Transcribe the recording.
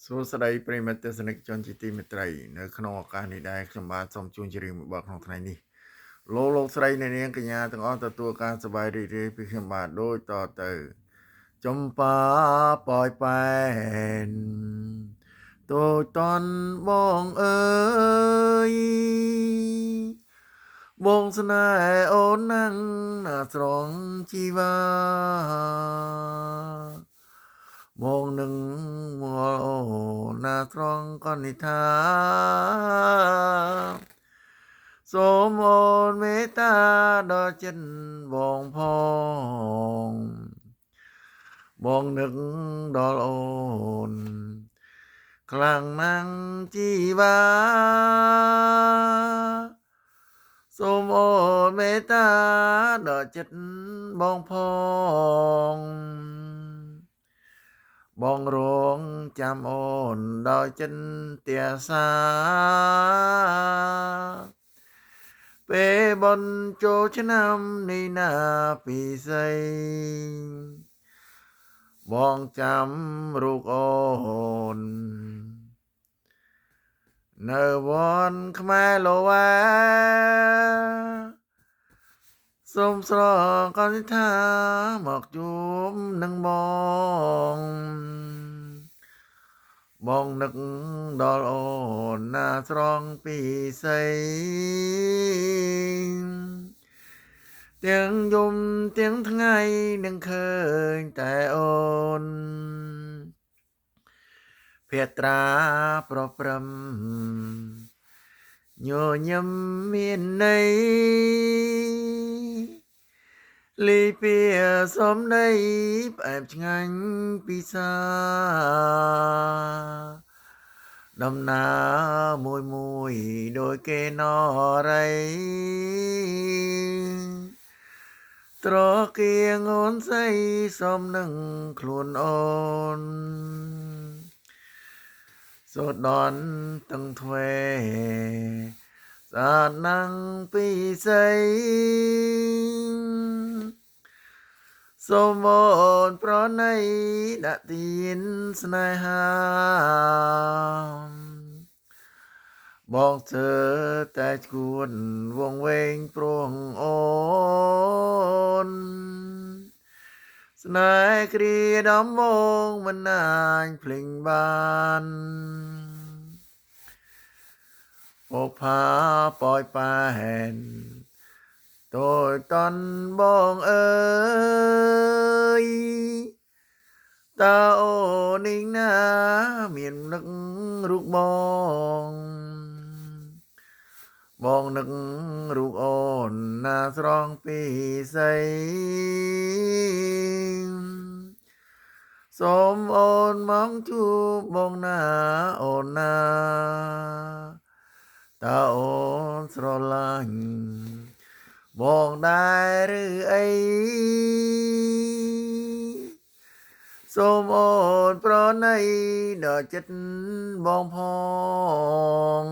សួស្តីប្រិយមិត្តទស្សនិកជនជាទីមេត្រីនៅក្នុងឱកាសនេះដែរខ្ញុំបាទសូមជូនជារៀងមួយបទក្នុងថ្ងៃនេះលោកស្រីអ្នកនាងកញ្ញាទាំងអស់ទទួលការសប្បាយរីករាយពីខ្ញុំបាទដូចតទៅចំប៉ាប៉ោយប៉ែនតូចតន់បងអើយបងស្នេហ៍អូនណាំងណាស្រងជីវ៉ាមកនឹងមកអូនណាត្រង់កនិដ្ឋាសូមអូនមេត្តាដល់ចិនបងផងបងនឹកដល់អូនខ្លាំងណាស់ជីវ៉ាសូមអូនមេត្តាដល់ចិត្តបងផងបងរងចាំអូនដល់ចិនទាសាពេលបនចូលឆ្នាំនេះណាពិសីបងចាំរូបអូននៅវត្តខ្មែរលវ៉ាសូមស្រកនិដ្ឋាមកជួបនឹងបងនឹកដល់អូនណាស្រងពីស័យទាំងយំទាំងថ្ងៃនឹងឃើញតែអូនភេត្រាប្រព្រឹមញញឹមមានន័យលីពីសំដីផ្អែមឆ្ងាញ់ពិសាដំណើរមួយដោយគេណរៃត្រគៀងអូនស្អីសំនឹងខ្លួនអូនសូដនទាំងទ្វេសាណាំងពីស័យសូមអូនប្រណីដាក់ទានស្នេហាបងជើតែឈួនវងវែងព្រោះអូនស្នេហ៍គ្រាដំបងមិនអាចភ្លេចបានអូផាប៉ោយប៉ែនតូចតន់បងអើយតើអូនេះណាមាននឹករូបបងនឹករូបអូនណាស្រងពីស័យសូមអូនមកជួបបងណាអូនណាតើអូនស្រឡាញ់បងដែរឬអីសូមអូនប្រណីដល់ចិត្តបងផង